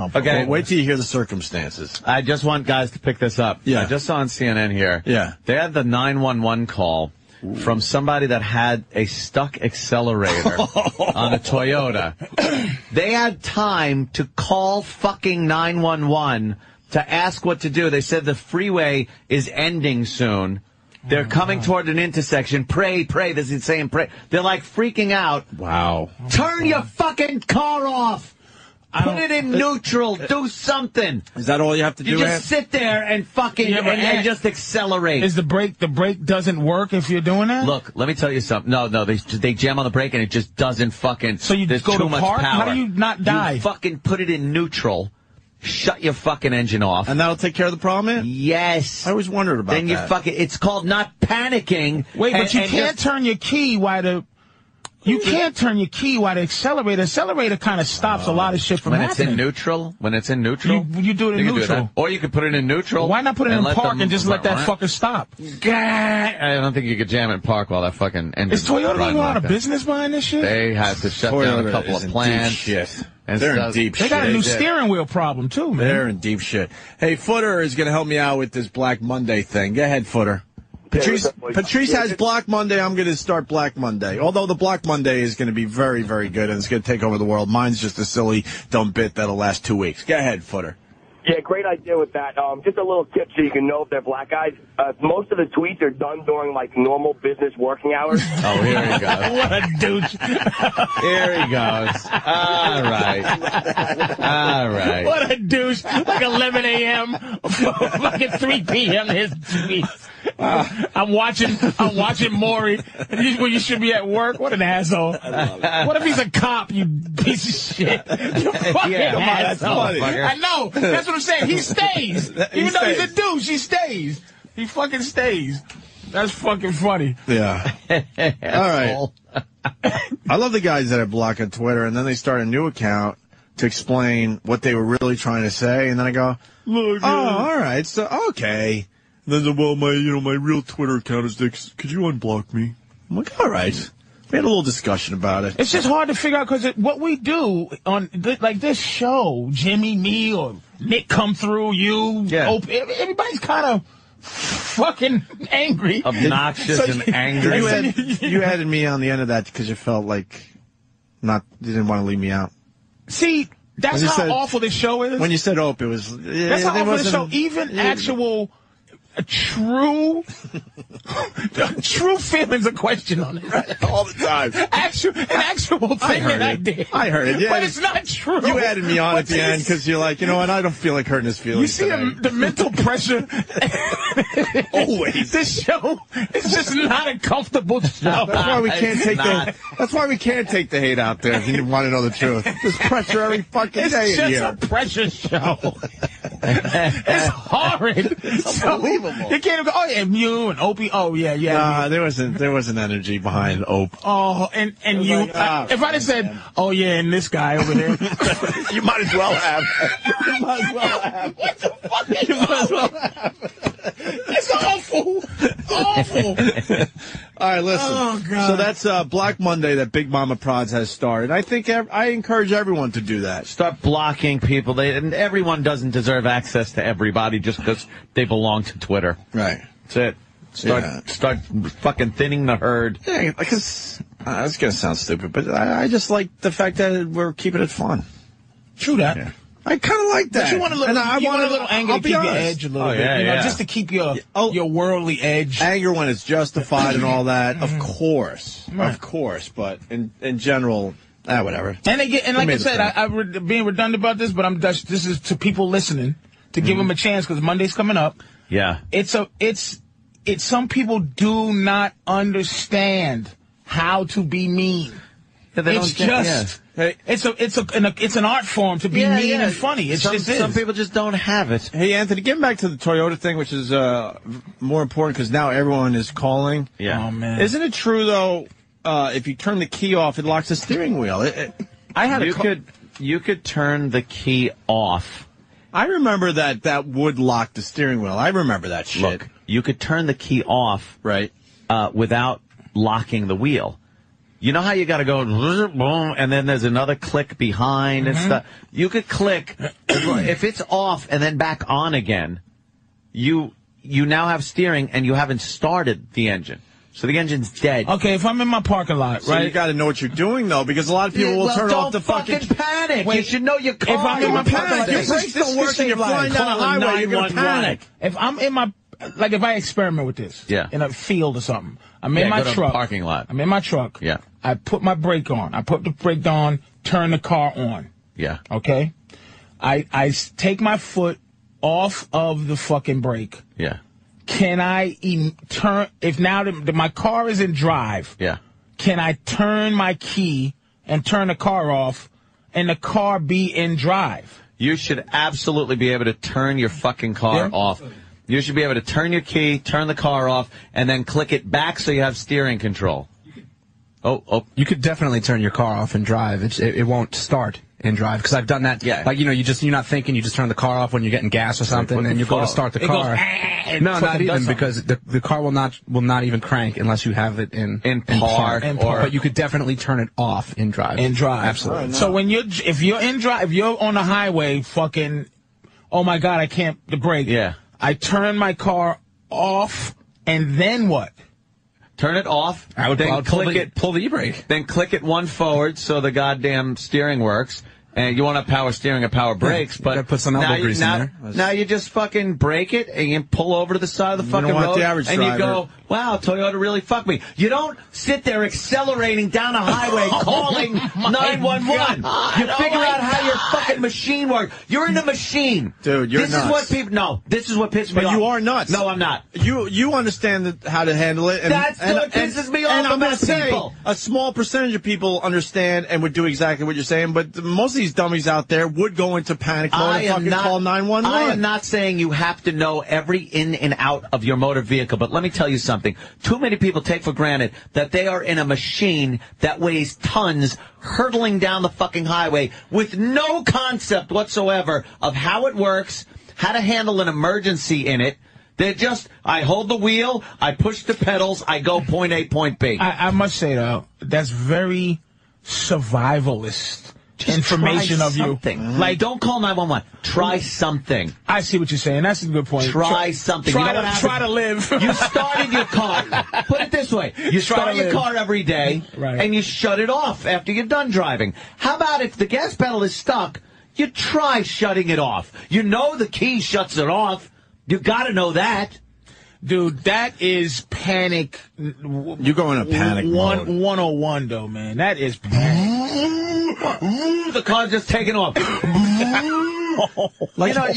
now. Okay. Well, wait till you hear the circumstances. I just want guys to pick this up. Yeah. I just saw on CNN here. Yeah. They had the 911 call from somebody that had a stuck accelerator on a Toyota. They had time to call fucking 911 to ask what to do. They said the freeway is ending soon. They're coming toward an intersection. Pray, pray. This is saying pray. They're like freaking out. Wow. Turn your fucking car off. Put it in neutral. Do something. Is that all you have to do? You just sit there and fucking and just accelerate. Is the brake doesn't work if you're doing that? Look, let me tell you something. No, they jam on the brake and it just doesn't fucking. So you there's go too to much park? power. How do you not die? You fucking put it in neutral. Shut your fucking engine off. And that'll take care of the problem, man? Yes. I always wondered about that. Then you fucking. It's called not panicking. Wait, but you can't turn your key while the. You can't turn your key while the accelerator kind of stops a lot of shit from happening. When it's in neutral, you do it in neutral. Or you could put it in neutral. Why not put it in park and just let that fucker stop? I don't think you could jam it in park while that fucking engine. Is Toyota going out of business behind this shit? They had to shut down a couple of plants. Shit. And they're in deep shit. They got a new steering wheel problem too, man. They're in deep shit. Hey, Footer is going to help me out with this Black Monday thing. Go ahead, Footer. Patrice has Black Monday. I'm going to start Black Monday. Although the Black Monday is going to be very, very good, and it's going to take over the world. Mine's just a silly, dumb bit that'll last 2 weeks. Go ahead, Footer. Yeah, great idea with that. Just a little tip so you can know if they're black guys. Most of the tweets are done during, like, normal business working hours. Oh, here he goes. What a douche. Here he goes. All right. What a douche. Like 11 a.m. fucking 3 p.m. his tweets. I'm watching Maury when you should be at work. What an asshole. What if he's a cop, you piece of shit? You fucking asshole. I know. That's what I'm saying. He stays. Even though he's a douche, he stays. He fucking stays. That's fucking funny. Yeah. All right. I love the guys that I block on Twitter, and then they start a new account to explain what they were really trying to say, and then I go, look, all right, so, okay. And then, well, my real Twitter account is this. Could you unblock me? I'm like, all right. We had a little discussion about it. It's just hard to figure out because what we do on like this show, Jimmy, me, or Nick come through, you, everybody's kind of fucking angry. Obnoxious and angry. You added me on the end of that because you felt like you didn't want to leave me out. See, that's how awful this show is. When you said Opie, it was... Yeah, that's how awful this show, even actual... True feelings of question on it. All the time. An actual thing that I did. I heard it, yeah. But it's not true. You added me on at the end because you're like, you know what, I don't feel like hurting his feelings. You see the mental pressure? Always. This show is just not a comfortable show. That's why we can't take the hate out there if you want to know the truth. There's pressure every fucking day in here. It's just a pressure show. It's horrid. It's unbelievable. You can't even go, oh, yeah, you and Opie. Oh, yeah. Nah, there wasn't energy behind Ope. Oh, and you. Like, if I'd have said, oh, yeah, and this guy over there. You might as well have. What the fuck is you might as well have. It's awful. Awful. All right, listen. Oh, God. So that's Black Monday that Big Mama Prods has started. I think I encourage everyone to do that. Start blocking people. And everyone doesn't deserve access to everybody just because they belong to Twitter. Right. That's it. Start fucking thinning the herd. Yeah, because it's going to sound stupid, but I just like the fact that we're keeping it fun. True that. Yeah. I kind of like that. But you want a little, a little anger to keep your edge a little bit. Just to keep your worldly edge. Anger when it's justified and all that, of course. Right. Of course. But in general, whatever. And like I said, I'm being redundant about this, but this is to people listening, to give them a chance, because Monday's coming up. Yeah. It's some people do not understand how to be mean. It's an art form to be mean and funny. Some people just don't have it. Hey, Anthony, getting back to the Toyota thing, which is more important because now everyone is calling. Yeah. Oh, man. Isn't it true, though, if you turn the key off, it locks the steering wheel? You could turn the key off. I remember that would lock the steering wheel. I remember that shit. Look, you could turn the key off right, without locking the wheel. You know how you got to go, boom, and then there's another click behind and stuff? You could click, if it's off and then back on again, you now have steering and you haven't started the engine. So the engine's dead. Okay, if I'm in my parking lot, so right? You got to know what you're doing, though, because a lot of people will turn off the fucking... Don't fucking panic. Wait, you should know your car. If I'm in my parking lot, your brakes don't work and you're flying down the highway, you're going to panic. If I'm in my... Like, if I experiment with this in a field or something, I'm in my truck. Parking lot. I'm in my truck. Yeah. I put my brake on. I put the brake on, turn the car on. Yeah. Okay? I take my foot off of the fucking brake. Yeah. Can I turn, if now my car is in drive, can I turn my key and turn the car off and the car be in drive? You should absolutely be able to turn your fucking car off. You should be able to turn your key, turn the car off, and then click it back so you have steering control. You could definitely turn your car off and drive. It won't start in drive, because I've done that. Yeah. Like, you're not thinking, you just turn the car off when you're getting gas or something, and you go to start the car. No, not even, because the car will not even crank unless you have it in park. But you could definitely turn it off in drive. In drive. Absolutely. So when if you're in drive, if you're on the highway, fucking, oh my God, I can't, the brake. Yeah. I turn my car off, and then what? Turn it off. I would pull the e-brake. Then click it one forward so the goddamn steering works. And you want to power steering or power brakes, but put some elbow grease in there. Now you just fucking brake it and you pull over to the side of the fucking road, and you go, wow, Toyota really fucked me. You don't sit there accelerating down a highway calling 911. You figure out how your fucking machine works. You're in a machine. Dude, you're nuts. This is what pisses me off. But you are nuts. No, I'm not. You understand how to handle it. And, That's what pisses me off. And I'm going to say, a small percentage of people understand and would do exactly what you're saying, but most of these dummies out there would go into panic mode and fucking call 911. I am not saying you have to know every in and out of your motor vehicle, but let me tell you something. Too many people take for granted that they are in a machine that weighs tons hurtling down the fucking highway with no concept whatsoever of how it works, how to handle an emergency in it. They're just, I hold the wheel, I push the pedals, I go point A, point B. I must say, though, that's very survivalist. Just information of you. Like, don't call 911. Try something. I see what you're saying. That's a good point. Try something. Try to live. You started your car. Put it this way. You start your car every day, and you shut it off after you're done driving. How about if the gas pedal is stuck, you try shutting it off. You know the key shuts it off. You got to know that. Dude, that is panic. You go in a panic mode. 101, though, man. That is panic. The car's just taking off. You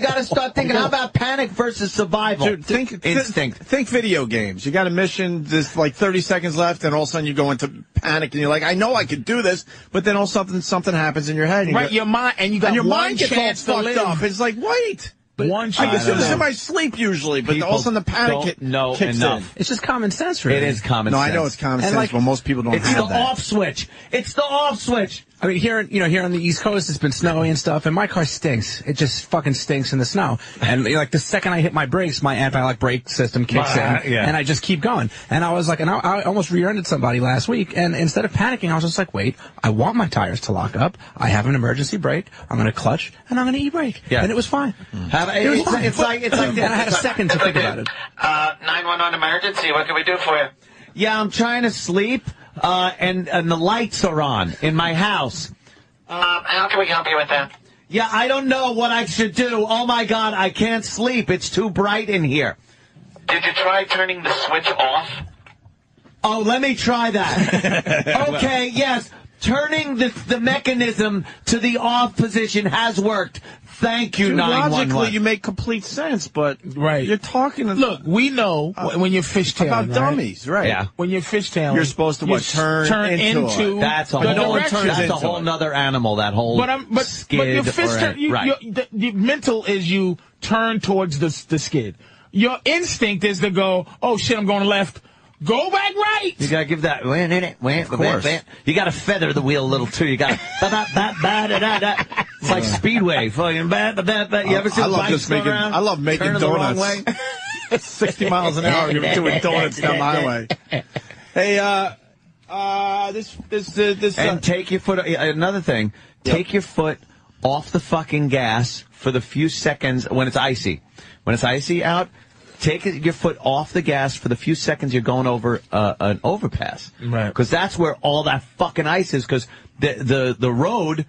got to start thinking, how about panic versus survival? Dude, instinct. Think video games. You got a mission, there's like 30 seconds left, and all of a sudden you go into panic, and you're like, I know I could do this, but then all of a sudden something happens in your head. And your mind, and you got your one mind gets chance all to fucked live. up. It's like, wait. One chance. I can do this in my sleep usually, but all of a sudden the panic kicks in. It's just common sense, really. It is common sense. No, I know it's common sense, but most people don't have that. It's the off switch. It's the off switch. I mean, here on the East Coast, it's been snowy and stuff, and my car stinks. It just fucking stinks in the snow. And like the second I hit my brakes, my anti-lock brake system kicks in, and I just keep going. And I was like, and I almost rear-ended somebody last week, and instead of panicking, I was just like, wait, I want my tires to lock up. I have an emergency brake. I'm going to clutch, and I'm going to e-brake. Yeah. And it was fine. It was fine. It's like this. And I had a second to think about it. 911 emergency. What can we do for you? Yeah, I'm trying to sleep, and the lights are on in my house. How can we help you with that? Yeah, I don't know what I should do. Oh, my God, I can't sleep. It's too bright in here. Did you try turning the switch off? Oh, let me try that. Okay, yes. Turning the mechanism to the off position has worked. Thank you, 911. Logically, you make complete sense, but you're talking. Look, we know when you're fishtailing about dummies, right? Yeah. When you're fishtailing, you're supposed to turn into that's a whole nother animal. That whole skid. But your fist the mental is you turn towards the skid. Your instinct is to go, oh shit, I'm going left. Go back right. You gotta give that. Of course. You gotta feather the wheel a little too. You gotta. It's like Speedway. Fucking You ever see bikes going around? I love making donuts. 60 miles an hour, you're doing donuts down the highway. Hey, And take your foot. Another thing, take your foot off the fucking gas for the few seconds when it's icy. When it's icy out, take your foot off the gas for the few seconds you're going over an overpass. Right. Because that's where all that fucking ice is. Because the road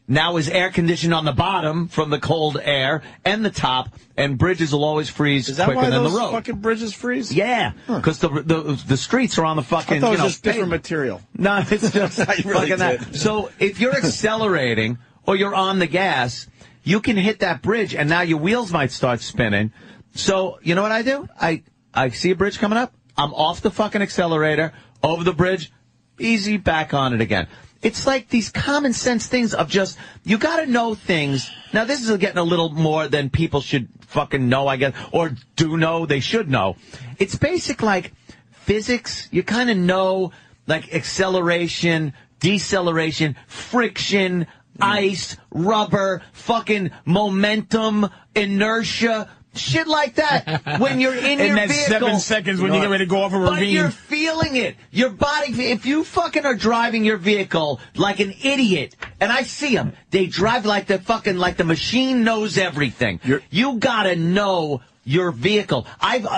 now is air conditioned on the bottom from the cold air and the top, and bridges will always freeze quicker than the road. Is that why those fucking bridges freeze? Yeah, because the streets are on the fucking. I thought it was just different material. No, it's just really fucking that. So if you're accelerating or you're on the gas, you can hit that bridge, and now your wheels might start spinning. So you know what I do? I see a bridge coming up. I'm off the fucking accelerator, over the bridge, easy, back on it again. It's like these common sense things of just, you gotta know things. Now this is getting a little more than people should fucking know, I guess, or do know, they should know. It's basic like physics. You kind of know like acceleration, deceleration, friction, ice, rubber, fucking momentum, inertia. Shit like that when you're in your that vehicle. 7 seconds when you get ready to go off a ravine. But you're feeling it. Your body, if you fucking are driving your vehicle like an idiot, and I see them, they drive like the machine knows everything. You gotta know your vehicle.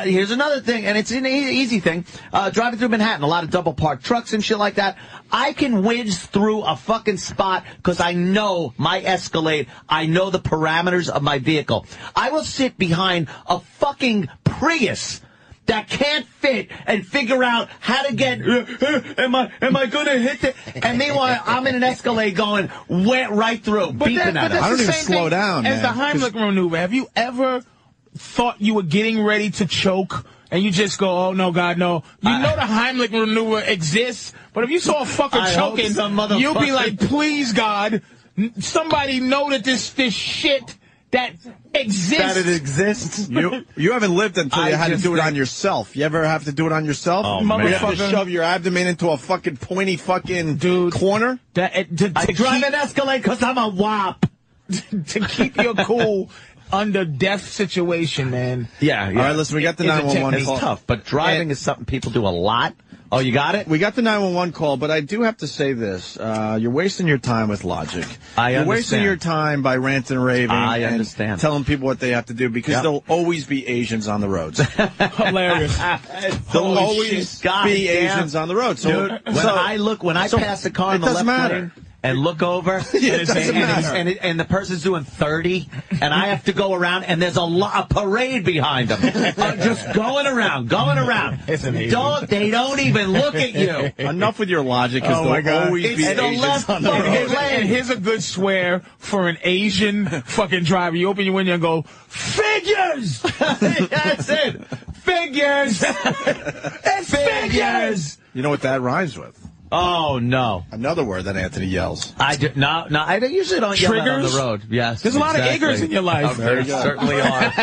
Here's another thing, and it's an easy thing. Driving through Manhattan, a lot of double parked trucks and shit like that. I can whiz through a fucking spot because I know my Escalade. I know the parameters of my vehicle. I will sit behind a fucking Prius that can't fit and figure out how to get, am I gonna hit it? And meanwhile, I'm in an Escalade going wet right through, beeping at it. I don't even slow down, as man. the Heimlich maneuver. Have you ever thought you were getting ready to choke and you just go, oh no, God, no. You know the Heimlich maneuver exists, but if you saw a fucker choking, you'll be like, please, God, somebody know that this shit that exists. That it exists. You haven't lived until you had to do it on yourself. You ever have to do it on yourself? Oh, you have to shove your abdomen into a fucking pointy fucking corner? I drive an Escalade because I'm a wop. To keep your cool under death situation, man. Yeah. All right, listen, we got the 911 call. It's tough, but driving is something people do a lot. Oh, you got it? We got the 911 call, but I do have to say this. You're wasting your time with logic. You're wasting your time by ranting and raving. I understand. And telling people what they have to do because there'll always be Asians on the roads. Hilarious. There'll always be Asians on the road. So, dude, when I pass the car in the left lane and look over, and the person's doing 30, and I have to go around, and there's a parade behind them, just going around. They don't even look at you. Enough with your logic, because there'll always be Asians on the road. And here's a good swear for an Asian fucking driver. You open your window and go, figures! That's it. Figures. It's figures! You know what that rhymes with? Oh, no. Another word that Anthony yells. I usually don't yell that on the road. Yes. There's a lot of Eggers in your life. There certainly are.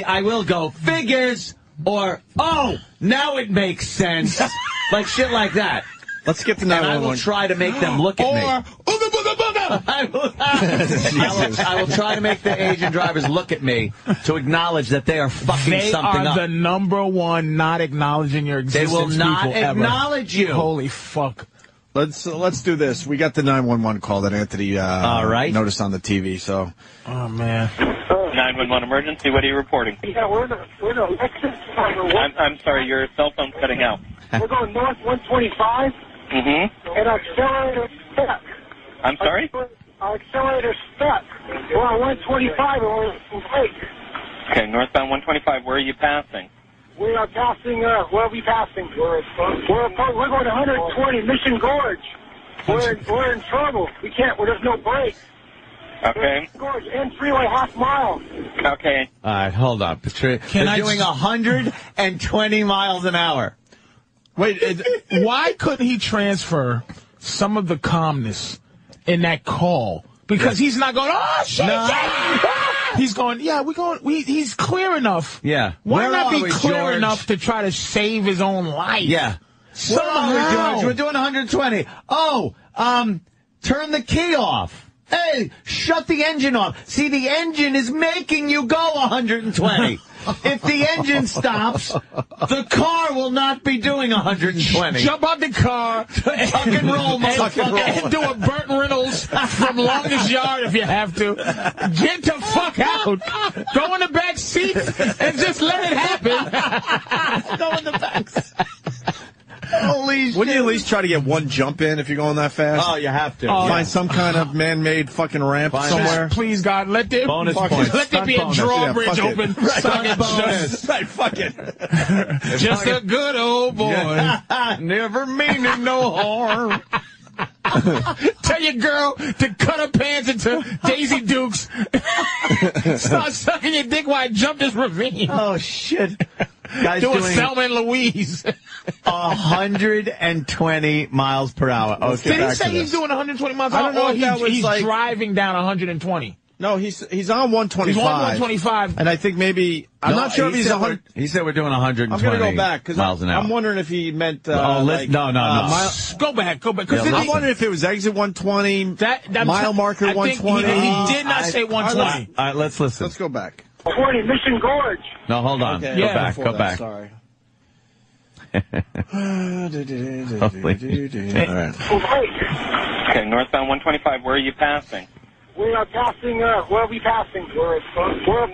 I will go, figures, or, oh, now it makes sense. Like shit like that. Let's get to 911. And I will try to make them look at me. I will try to make the Asian drivers look at me to acknowledge that they are fucking something up. They are the number one not acknowledging your existence. They will not acknowledge you. Holy fuck. Let's do this. We got the 911 call that Anthony noticed on the TV. So. Oh man. 911 emergency. What are you reporting? Yeah, we're in a Lexus. I'm sorry, your cell phone's cutting out. We're going north 125. And our accelerator stuck. I'm sorry? Our accelerator stuck. We're on 125 and we're late. Okay, northbound 125. Where are you passing? We are passing, where are we passing? We're going 120, Mission Gorge. We're in trouble. We can't, there's no brakes. Okay. Gorge, end freeway, half mile. Okay. All right, hold on. They're doing 120 miles an hour. Wait, why couldn't he transfer some of the calmness in that call? Because he's not going, oh, shit, yeah. He's going, yeah, he's clear enough. Yeah. Why not be clear enough to try to save his own life? Yeah. We're doing 120. Oh, turn the key off. Hey, shut the engine off. See, the engine is making you go 120. If the engine stops, the car will not be doing 120. Jump out the car, Tuck and roll, motherfucker. and do a Burt Reynolds from Longest Yard if you have to. Get the fuck out. Go in the back seat and just let it happen. Go in the back seat. Holy shit. Wouldn't you at least try to get one jump in if you're going that fast? Oh, you have to. Find some kind of man-made fucking ramp somewhere. Please, God, let there, Bonus points. let there be a drawbridge open. Right, fuck it. Just a good old boy. Never meaning no harm. Tell your girl to cut her pants into Daisy Dukes. Start sucking your dick while I jump this ravine. Oh, shit. Guys Doing doing Thelma and Louise. 120 miles per hour. Okay. Did he say he's doing 120 miles per hour? I don't know Or if that was he's like- driving down 120. No, he's on 125. He's on 125. And I think maybe I'm not sure if he's 100. He said we're doing 120 I'm going to go back because miles an hour. I'm wondering if he meant. No. Go back. I'm wondering if it was exit 120, mile marker I think 120. He did not say 120. All right, let's listen. Let's go back. 40, Mission Gorge. No, hold on. Okay, Go yeah, back. before Go that, back. Sorry. Holy All right. Okay, northbound 125, where are you passing? We are passing, where are we passing? We're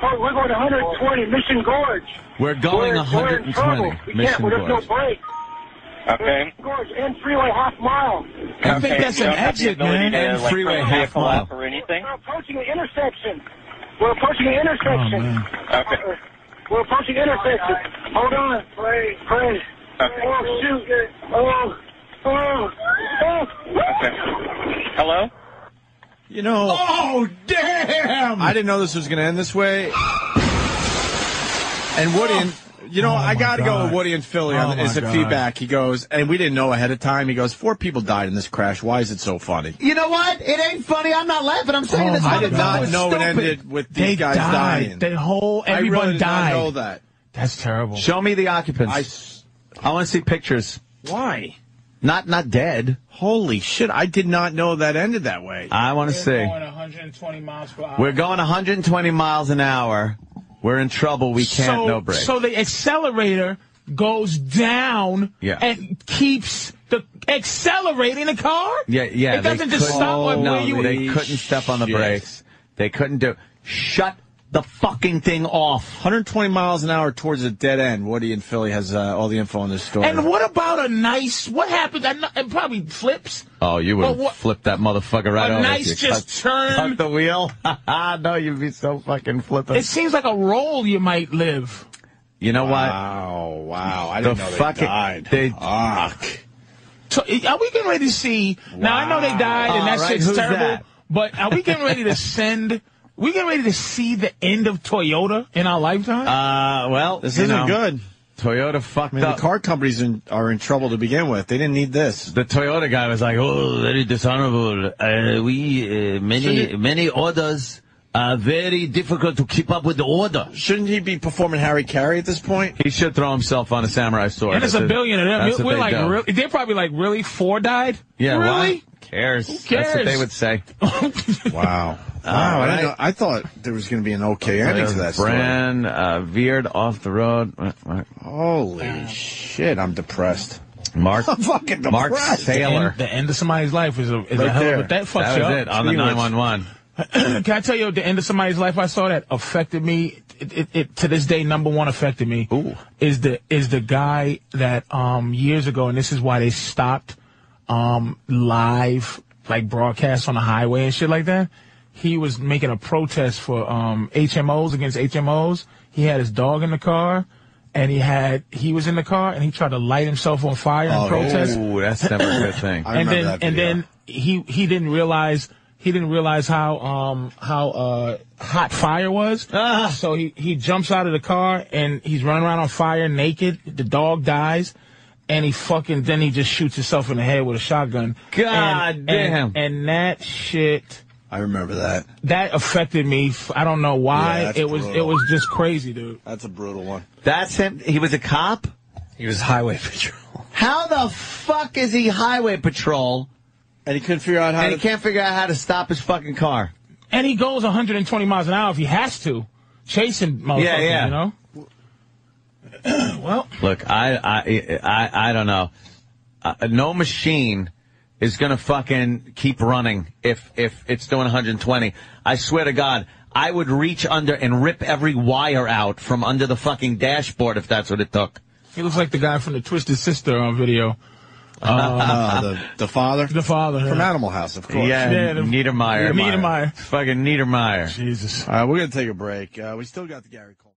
going 120, Mission Gorge. We're going We're in trouble. 120. We Mission can't, there's no Gorge. break. Okay. Gorge, and freeway half mile. I think that's you an don't have the exit, ability man. to, And like, freeway turn the half vehicle mile. off or anything? We're approaching an intersection. We're approaching an intersection. Okay. We're approaching an intersection. Hold on. Pray. Okay. Oh, shoot. Oh. Okay. Hello? You know. Oh, damn! I didn't know this was going to end this way. And Woody, I got to go with Woody and Philly on is the feedback. He goes, and we didn't know ahead of time. He goes, 4 people died in this crash. Why is it so funny? You know what? It ain't funny. I'm not laughing. I'm saying this. I did not motherfucker know was it stupid. ended with They these guys dying. Everyone I really did died. not know that. That's terrible. Show me the occupants. I want to see pictures. Why? Not dead. Holy shit, I did not know that ended that way. I want to see. We're going 120 miles per hour. We're going 120 miles an hour. We're in trouble. We can't, no break. So the accelerator goes down and keeps accelerating the car? Yeah. It doesn't just stop like where you... They couldn't step on the brakes. They couldn't do... Shut the fucking thing off. 120 miles an hour towards a dead end. Woody and Philly has all the info on this story. And what about a nice... What happens? It probably flips. Oh, you would have flipped that motherfucker right over. A nice just turn. Cut the wheel? No, you'd be so fucking flipping. It seems like a roll you might live. You know what? Wow. I didn't know they died. Fuck. So, are we getting ready to see... Now, I know they died, and that shit's terrible. That? But are we getting ready to send... We getting ready to see the end of Toyota in our lifetime? Well, this isn't good. Toyota fucked up. The car companies are in trouble to begin with. They didn't need this. The Toyota guy was like, "Oh, very dishonorable. Many orders are very difficult to keep up with the order." Shouldn't he be performing Harry Carey at this point? He should throw himself on a samurai sword. And it's a billion of them. That's what We're they like, do. really, they're probably like, really? 4 died? Yeah, really? Who cares? Who cares? That's what they would say. Wow. Right. I thought there was going to be an okay ending to that story. Bran veered off the road. Holy shit, I'm depressed. Mark, I'm fucking depressed. Mark Saylor. The end of somebody's life is a Right hell there. of a... That fucks That you was up. it on the 911. Can I tell you, the end of somebody's life I saw that affected me? It to this day, number one affected me. Ooh. Is the guy that years ago, and this is why they stopped live like broadcasts on the highway and shit like that. He was making a protest for HMOs against HMOs. He had his dog in the car, and he was in the car, and he tried to light himself on fire in protest. Ooh, that's never a good thing. Then he didn't realize how hot fire was. So he jumps out of the car and he's running around on fire naked. The dog dies, and he just shoots himself in the head with a shotgun. God damn. And that shit. I remember that. That affected me. I don't know why. Yeah, it was just crazy, dude. That's a brutal one. That's him. He was a cop? He was highway patrol. How the fuck is he highway patrol? And he couldn't figure out how he can't figure out how to stop his fucking car. And he goes 120 miles an hour if he has to, chasing motherfuckers, you know? Well, look, I don't know. No machine is going to fucking keep running if it's doing 120. I swear to God, I would reach under and rip every wire out from under the fucking dashboard if that's what it took. He looks like the guy from the Twisted Sister on video. The father? The father. From yeah. Animal House, of course. Yeah, Niedermeyer. Niedermeyer. Fucking Niedermeyer. Jesus. All right, we're going to take a break. We still got the Gary Cole.